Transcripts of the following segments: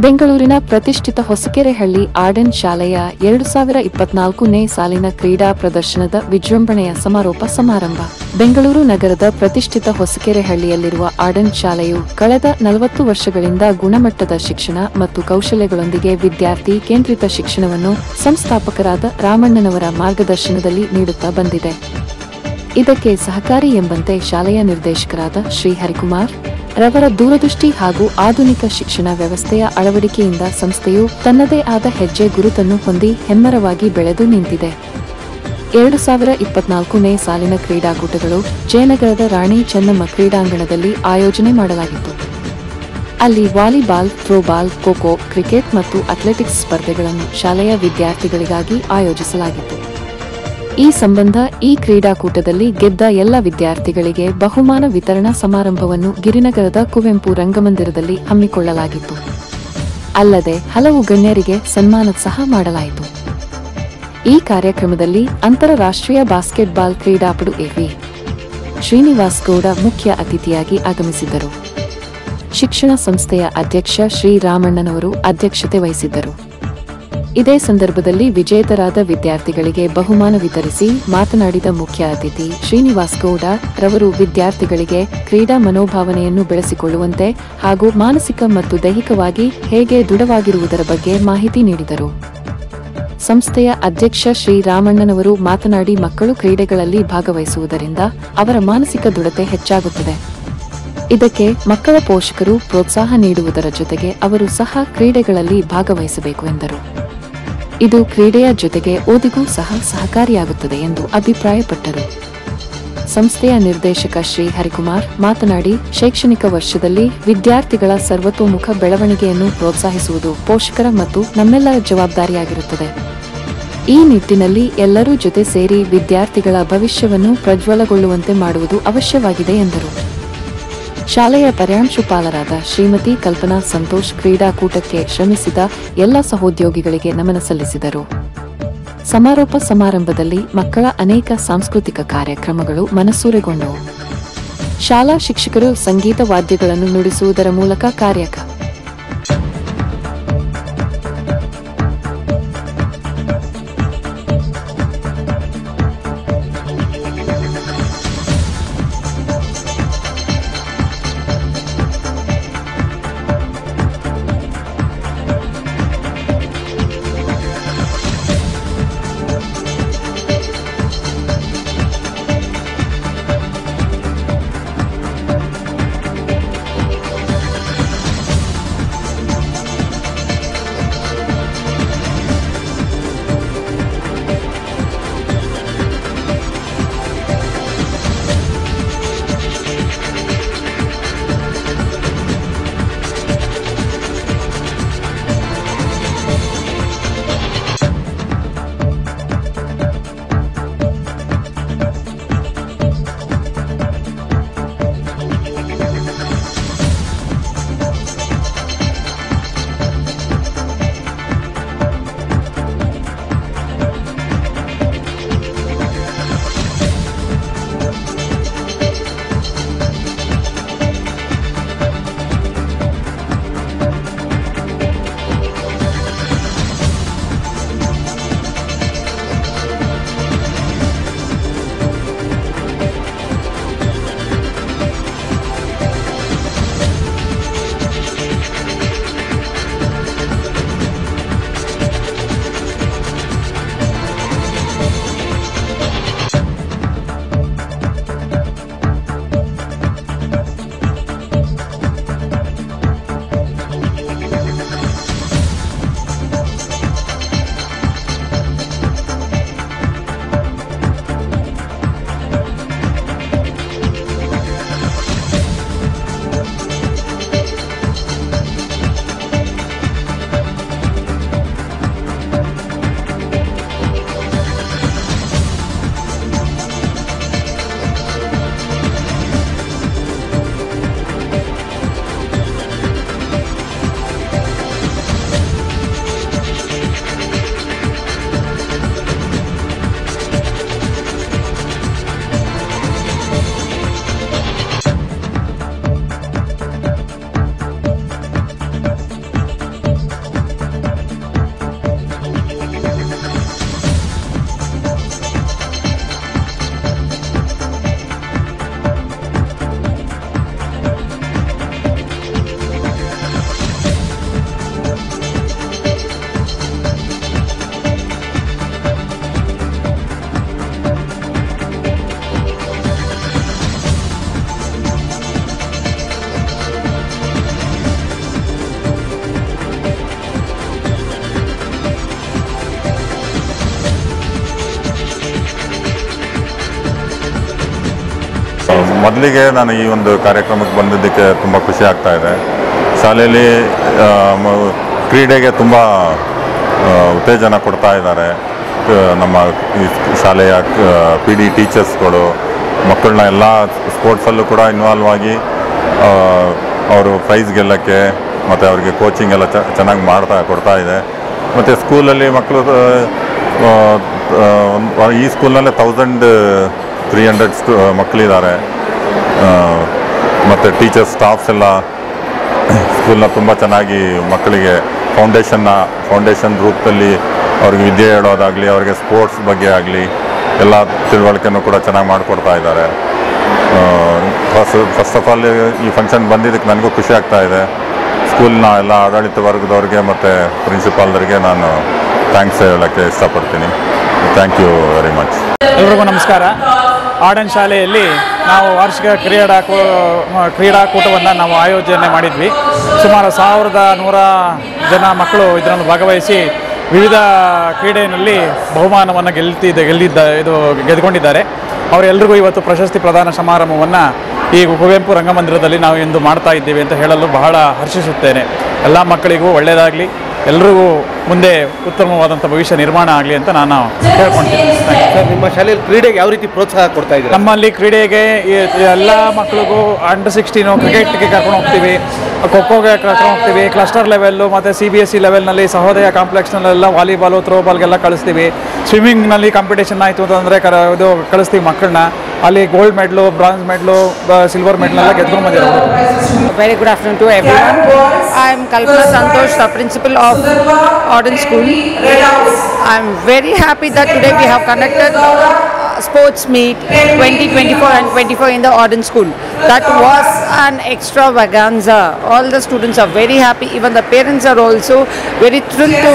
ಬೆಂಗಳೂರಿನ ಪ್ರತಿಷ್ಠಿತ ಹೊಸಕೆರೆಹಳ್ಳಿ ಆರ್ಡನ್ ಶಾಲೆಯ 2024ನೇ ಸಾಲಿನ ಕ್ರೀಡಾ ಪ್ರದರ್ಶನದ ವಿಜೃಂಭಣೆಯ ಸಮಾರೋಪ ಸಮಾರಂಭ. ಬೆಂಗಳೂರು ನಗರದ ಪ್ರತಿಷ್ಠಿತ ಹೊಸಕೆರೆಹಳ್ಳಿಯಲ್ಲಿರುವ ಆರ್ಡನ್ ಶಾಲೆಯು ಕಳೆದ 40 ವರ್ಷಗಳಿಂದ ಗುಣಮಟ್ಟದ ಶಿಕ್ಷಣ ಮತ್ತು ಕೌಶಲ್ಯಗಳೊಂದಿಗೆ ವಿದ್ಯಾರ್ಥಿ ಕೇಂದ್ರಿತ ಶಿಕ್ಷಣವನ್ನು ಸಂಸ್ಥಾಪಕರಾದ ರಾಮಣ್ಣನವರ ಮಾರ್ಗದರ್ಶನದಲ್ಲಿ ನೀಡುತ್ತಾ ಬಂದಿದೆ. ಇದಕ್ಕೆ ಸಹಕಾರಿ ಎಂಬಂತೆ ಶಾಲೆಯ ನಿರ್ದೇಶಕರಾದ ಶ್ರೀ ಹರಿಕುಮಾರ್ ರವರ ದೂರದೃಷ್ಟಿ ಹಾಗೂ ಆಧುನಿಕ ಶಿಕ್ಷಣ ವ್ಯವಸ್ಥೆಯ ಅಳವಡಿಕೆಯಿಂದ ಸಂಸ್ಥೆಯು ತನ್ನದೇ ಆದ ಹೆಜ್ಜೆ ಗುರುತನ್ನು ಹೊಂದಿ ಹೆಮ್ಮರವಾಗಿ ಬೆಳೆದು ನಿಂತಿದೆ. 2024ನೇ ಸಾಲಿನ ಕ್ರೀಡಾಕೂಟಗಳು ಜಯನಗರದ ರಾಣಿ ಚೆನ್ನಮ್ಮ ಕ್ರೀಡಾಂಗಣದಲ್ಲಿ ಆಯೋಜನೆ ಮಾಡಲಾಗಿತ್ತು. ಅಲ್ಲಿ ವಾಲಿಬಾಲ್, ಥ್ರೋಬಾಲ್, ಖೋಖೋ, ಕ್ರಿಕೆಟ್ ಮತ್ತು ಅಥ್ಲೆಟಿಕ್ಸ್ ಸ್ಪರ್ಧೆಗಳನ್ನು ಶಾಲೆಯ ವಿದ್ಯಾರ್ಥಿಗಳಿಗಾಗಿ ಆಯೋಜಿಸಲಾಗಿತ್ತು. ಈ ಸಂಬಂಧ ಈ ಕ್ರೀಡಾಕೂಟದಲ್ಲಿ ಗೆದ್ದ ಎಲ್ಲ ವಿದ್ಯಾರ್ಥಿಗಳಿಗೆ ಬಹುಮಾನ ವಿತರಣಾ ಸಮಾರಂಭವನ್ನು ಗಿರಿನಗರದ ಕುವೆಂಪು ರಂಗಮಂದಿರದಲ್ಲಿ ಹಮ್ಮಿಕೊಳ್ಳಲಾಗಿತ್ತು. ಅಲ್ಲದೆ ಹಲವು ಗಣ್ಯರಿಗೆ ಸನ್ಮಾನ ಸಹ ಮಾಡಲಾಯಿತು. ಈ ಕಾರ್ಯಕ್ರಮದಲ್ಲಿ ಅಂತಾರಾಷ್ಟ್ರೀಯ ಬಾಸ್ಕೆಟ್ಬಾಲ್ ಕ್ರೀಡಾಪಟು ಎ.ವಿ. ಶ್ರೀನಿವಾಸ್ ಗೌಡ ಮುಖ್ಯ ಅತಿಥಿಯಾಗಿ ಆಗಮಿಸಿದ್ದರು. ಶಿಕ್ಷಣ ಸಂಸ್ಥೆಯ ಅಧ್ಯಕ್ಷ ಶ್ರೀ ರಾಮಣ್ಣನವರು ಅಧ್ಯಕ್ಷತೆ ವಹಿಸಿದ್ದರು. ಇದೇ ಸಂದರ್ಭದಲ್ಲಿ ವಿಜೇತರಾದ ವಿದ್ಯಾರ್ಥಿಗಳಿಗೆ ಬಹುಮಾನ ವಿತರಿಸಿ ಮಾತನಾಡಿದ ಮುಖ್ಯ ಅತಿಥಿ ಶ್ರೀನಿವಾಸ್ ಗೌಡ ರವರು ವಿದ್ಯಾರ್ಥಿಗಳಿಗೆ ಕ್ರೀಡಾ ಮನೋಭಾವನೆಯನ್ನು ಬೆಳೆಸಿಕೊಳ್ಳುವಂತೆ ಹಾಗೂ ಮಾನಸಿಕ ಮತ್ತು ದೈಹಿಕವಾಗಿ ಹೇಗೆ ದೃಢವಾಗಿರುವುದರ ಬಗ್ಗೆ ಮಾಹಿತಿ ನೀಡಿದರು. ಸಂಸ್ಥೆಯ ಅಧ್ಯಕ್ಷ ಶ್ರೀ ರಾಮಣ್ಣನವರು ಮಾತನಾಡಿ, ಮಕ್ಕಳು ಕ್ರೀಡೆಗಳಲ್ಲಿ ಭಾಗವಹಿಸುವುದರಿಂದ ಅವರ ಮಾನಸಿಕ ದೃಢತೆ ಹೆಚ್ಚಾಗುತ್ತದೆ. ಇದಕ್ಕೆ ಮಕ್ಕಳ ಪೋಷಕರು ಪ್ರೋತ್ಸಾಹ ನೀಡುವುದರ ಜೊತೆಗೆ ಅವರು ಸಹ ಕ್ರೀಡೆಗಳಲ್ಲಿ ಭಾಗವಹಿಸಬೇಕು ಎಂದರು. ಇದು ಕ್ರೀಡೆಯ ಜೊತೆಗೆ ಓದಿಗೂ ಸಹ ಸಹಕಾರಿಯಾಗುತ್ತದೆ ಎಂದು ಅಭಿಪ್ರಾಯಪಟ್ಟರು. ಸಂಸ್ಥೆಯ ನಿರ್ದೇಶಕ ಶ್ರೀ ಹರಿಕುಮಾರ್ ಮಾತನಾಡಿ, ಶೈಕ್ಷಣಿಕ ವರ್ಷದಲ್ಲಿ ವಿದ್ಯಾರ್ಥಿಗಳ ಸರ್ವತೋಮುಖ ಬೆಳವಣಿಗೆಯನ್ನು ಪ್ರೋತ್ಸಾಹಿಸುವುದು ಪೋಷಕರ ಮತ್ತು ನಮ್ಮೆಲ್ಲರ ಜವಾಬ್ದಾರಿಯಾಗಿರುತ್ತದೆ. ಈ ನಿಟ್ಟಿನಲ್ಲಿ ಎಲ್ಲರೂ ಜೊತೆ ಸೇರಿ ವಿದ್ಯಾರ್ಥಿಗಳ ಭವಿಷ್ಯವನ್ನು ಪ್ರಜ್ವಲಗೊಳ್ಳುವಂತೆ ಮಾಡುವುದು ಅವಶ್ಯವಾಗಿದೆ ಎಂದರು. ಶಾಲೆಯ ಪ್ರಾಂಶುಪಾಲರಾದ ಶ್ರೀಮತಿ ಕಲ್ಪನಾ ಸಂತೋಷ್ ಕ್ರೀಡಾಕೂಟಕ್ಕೆ ಶ್ರಮಿಸಿದ ಎಲ್ಲ ಸಹೋದ್ಯೋಗಿಗಳಿಗೆ ನಮನ ಸಲ್ಲಿಸಿದರು. ಸಮಾರೋಪ ಸಮಾರಂಭದಲ್ಲಿ ಮಕ್ಕಳ ಅನೇಕ ಸಾಂಸ್ಕೃತಿಕ ಕಾರ್ಯಕ್ರಮಗಳು ಮನಸೂರೆಗೊಂಡವು. ಶಾಲಾ ಶಿಕ್ಷಕರು ಸಂಗೀತ ವಾದ್ಯಗಳನ್ನು ನುಡಿಸುವುದರ ಮೂಲಕ ಮೊದಲಿಗೆ ನಾನು ಈ ಒಂದು ಕಾರ್ಯಕ್ರಮಕ್ಕೆ ಬಂದಿದ್ದಕ್ಕೆ ತುಂಬ ಖುಷಿ ಆಗ್ತಾ ಇದೆ. ಶಾಲೆಯಲ್ಲಿ ಕ್ರೀಡೆಗೆ ತುಂಬ ಉತ್ತೇಜನ ಕೊಡ್ತಾ ಇದ್ದಾರೆ. ನಮ್ಮ ಈ ಶಾಲೆಯ PD ಟೀಚರ್ಸ್ಗಳು ಮಕ್ಕಳನ್ನ ಎಲ್ಲ ಸ್ಪೋರ್ಟ್ಸಲ್ಲೂ ಕೂಡ ಇನ್ವಾಲ್ವ್ ಆಗಿ ಅವರು ಪ್ರೈಸ್ ಗೆಲ್ಲಕ್ಕೆ ಮತ್ತು ಅವರಿಗೆ ಕೋಚಿಂಗ್ ಎಲ್ಲ ಚೆನ್ನಾಗಿ ಕೊಡ್ತಾ ಇದೆ. ಮತ್ತು ಸ್ಕೂಲಲ್ಲಿ ಮಕ್ಕಳು ಈ ಸ್ಕೂಲ್ನಲ್ಲೇ 1300 ಮಕ್ಕಳಿದ್ದಾರೆ. ಮತ್ತು ಟೀಚರ್ಸ್ ಸ್ಟಾಫ್ಸ್ ಎಲ್ಲ ಸ್ಕೂಲ್ನ ತುಂಬ ಚೆನ್ನಾಗಿ ಮಕ್ಕಳಿಗೆ ಫೌಂಡೇಶನ್ ರೂಪದಲ್ಲಿ ಅವ್ರಿಗೆ ವಿದ್ಯೆ ಹೇಳೋದಾಗಲಿ, ಅವರಿಗೆ ಸ್ಪೋರ್ಟ್ಸ್ ಬಗ್ಗೆ ಆಗಲಿ ಎಲ್ಲ ತಿಳುವಳಿಕೆನೂ ಕೂಡ ಚೆನ್ನಾಗಿ ಮಾಡಿಕೊಡ್ತಾ ಇದ್ದಾರೆ. ಫಸ್ಟ್ ಆಫ್ ಆಲ್ ಈ ಫಂಕ್ಷನ್ ಬಂದಿದ್ದಕ್ಕೆ ನನಗೂ ಖುಷಿ ಆಗ್ತಾ ಇದೆ. ಸ್ಕೂಲ್ನ ಎಲ್ಲ ಆಡಳಿತ ವರ್ಗದವ್ರಿಗೆ ಮತ್ತು ಪ್ರಿನ್ಸಿಪಾಲ್ದರಿಗೆ ನಾನು ಥ್ಯಾಂಕ್ಸ್ ಹೇಳೋಕ್ಕೆ ಇಷ್ಟಪಡ್ತೀನಿ. Thank you very much. ಎಲ್ರಿಗೂ ನಮಸ್ಕಾರ. ಆರ್ಡನ್ ಶಾಲೆಯಲ್ಲಿ ನಾವು ವಾರ್ಷಿಕ ಕ್ರೀಡಾಕೂಟವನ್ನು ನಾವು ಆಯೋಜನೆ ಮಾಡಿದ್ವಿ. ಸುಮಾರು 1100 ಜನ ಮಕ್ಕಳು ಇದರಲ್ಲಿ ಭಾಗವಹಿಸಿ ವಿವಿಧ ಕ್ರೀಡೆಯಲ್ಲಿ ಬಹುಮಾನವನ್ನು ಗೆದ್ದುಕೊಂಡಿದ್ದಾರೆ. ಅವರೆಲ್ಲರಿಗೂ ಇವತ್ತು ಪ್ರಶಸ್ತಿ ಪ್ರದಾನ ಸಮಾರಂಭವನ್ನು ಈ ಕುವೆಂಪು ರಂಗಮಂದಿರದಲ್ಲಿ ನಾವು ಇಂದು ಮಾಡ್ತಾ ಇದ್ದೇವೆ ಅಂತ ಹೇಳಲು ಬಹಳ ಹರ್ಷಿಸುತ್ತೇನೆ. ಎಲ್ಲ ಮಕ್ಕಳಿಗೂ ಒಳ್ಳೆಯದಾಗಲಿ, ಎಲ್ಲರಿಗೂ ಮುಂದೆ ಉತ್ತಮವಾದಂಥ ಭವಿಷ್ಯ ನಿರ್ಮಾಣ ಆಗಲಿ ಅಂತ ನಾನು ಹೇಳ್ಕೊಳ್ತೀನಿ. ಸರ್, ನಿಮ್ಮ ಶಾಲೆಯಲ್ಲಿ ಕ್ರೀಡೆಗೆ ಯಾವ ರೀತಿ ಪ್ರೋತ್ಸಾಹ ಕೊಡ್ತಾ ಇದ್ದೀರಾ? ನಮ್ಮಲ್ಲಿ ಕ್ರೀಡೆಗೆ ಎಲ್ಲ ಮಕ್ಕಳಿಗೂ ಅಂಡರ್-16 ಕ್ರಿಕೆಟ್ಗೆ ಕರ್ಕೊಂಡು ಹೋಗ್ತೀವಿ, ಖೋಖೋಗೆ ಕರ್ಕೊಂಡು ಹೋಗ್ತೀವಿ, ಕ್ಲಸ್ಟರ್ ಲೆವೆಲ್ಲು ಮತ್ತು CBSE ಲೆವೆಲ್ನಲ್ಲಿ ಸಹೋದಯ ಕಾಂಪ್ಲೆಕ್ಸ್ನಲ್ಲೆಲ್ಲ ವಾಲಿಬಾಲು, ಥ್ರೋಬಾಲ್ಗೆಲ್ಲ ಕಳಿಸ್ತೀವಿ. ಸ್ವಿಮ್ಮಿಂಗ್ನಲ್ಲಿ ಕಾಂಪಿಟೇಷನ್ ಆಯಿತು ಅಂತಂದರೆ ಇದು ಕಳಿಸ್ತೀವಿ ಮಕ್ಕಳನ್ನ. ಅಲ್ಲಿ ಗೋಲ್ಡ್ ಮೆಡ್ಲು, ಬ್ರಾಂಜ್ ಮೆಡ್ಲು, ಸಿಲ್ವರ್ ಮೆಡ್ಲೆಲ್ಲ ಗೆದ್ಕೊಂಡು ಬಂದಿರೋದು. Very good afternoon to everyone. I am Kalpana Santosh, the principal of Arden School. I am very happy that today we have conducted sports meet 2024 and 24 in the Arden School. That was an extravaganza. All the students are very happy. Even the parents are also very thrilled to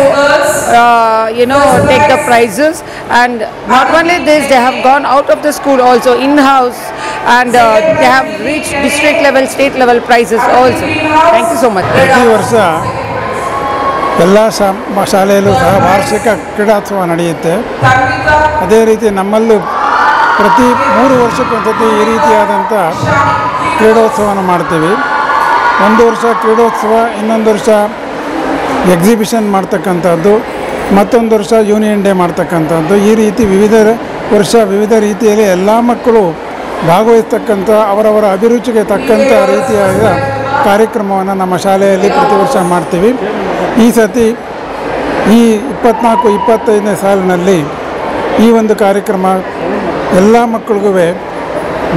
take the prizes. And not only this, they have gone out of the school also in-house, and they have reached district level, state level prizes also. Thank you so much. ಪ್ರತಿ ವರ್ಷ ಎಲ್ಲ ಶಾಲೆಯಲ್ಲೂ ಸಹ ವಾರ್ಷಿಕ ಕ್ರೀಡೋತ್ಸವ ನಡೆಯುತ್ತೆ. ಅದೇ ರೀತಿ ನಮ್ಮಲ್ಲೂ ಪ್ರತಿ 3 ವರ್ಷಕ್ಕೊಂದ್ಸತಿ ಈ ರೀತಿಯಾದಂಥ ಕ್ರೀಡೋತ್ಸವನ ಮಾಡ್ತೀವಿ. ಒಂದು ವರ್ಷ ಕ್ರೀಡೋತ್ಸವ, ಇನ್ನೊಂದು ವರ್ಷ ಎಕ್ಸಿಬಿಷನ್ ಮಾಡ್ತಕ್ಕಂಥದ್ದು, ಮತ್ತೊಂದು ವರ್ಷ ಯೂನಿಯನ್ ಡೇ ಮಾಡ್ತಕ್ಕಂಥದ್ದು. ಈ ರೀತಿ ವಿವಿಧ ರೀತಿಯಲ್ಲಿ ಎಲ್ಲ ಮಕ್ಕಳು ಭಾಗವಹಿಸ್ತಕ್ಕಂಥ ಅವರವರ ಅಭಿರುಚಿಗೆ ತಕ್ಕಂಥ ರೀತಿಯಾದ ಕಾರ್ಯಕ್ರಮವನ್ನು ನಮ್ಮ ಶಾಲೆಯಲ್ಲಿ ಪ್ರತಿ ವರ್ಷ ಮಾಡ್ತೀವಿ. ಈ ಸತಿ ಈ 24-25ನೇ ಸಾಲಿನಲ್ಲಿ ಈ ಒಂದು ಕಾರ್ಯಕ್ರಮ ಎಲ್ಲ ಮಕ್ಕಳಿಗೂ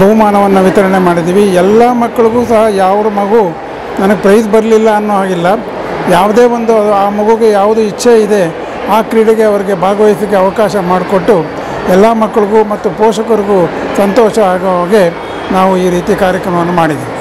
ಬಹುಮಾನವನ್ನು ವಿತರಣೆ ಮಾಡಿದ್ದೀವಿ. ಎಲ್ಲ ಮಕ್ಕಳಿಗೂ ಸಹ ಯಾವ ಮಗು ನನಗೆ ಪ್ರೈಸ್ ಬರಲಿಲ್ಲ ಅನ್ನೋ ಹಾಗಿಲ್ಲ. ಯಾವುದೇ ಒಂದು ಆ ಮಗುಗೆ ಯಾವುದು ಇಚ್ಛೆ ಇದೆ ಆ ಕ್ರೀಡೆಗೆ ಅವರಿಗೆ ಭಾಗವಹಿಸೋಕ್ಕೆ ಅವಕಾಶ ಮಾಡಿಕೊಟ್ಟು ಎಲ್ಲ ಮಕ್ಕಳಿಗೂ ಮತ್ತು ಪೋಷಕರಿಗೂ ಸಂತೋಷ ಆಗೋ ಹಾಗೆ ನಾವು ಈ ರೀತಿ ಕಾರ್ಯಕ್ರಮವನ್ನು ಮಾಡಿದ್ದೀವಿ.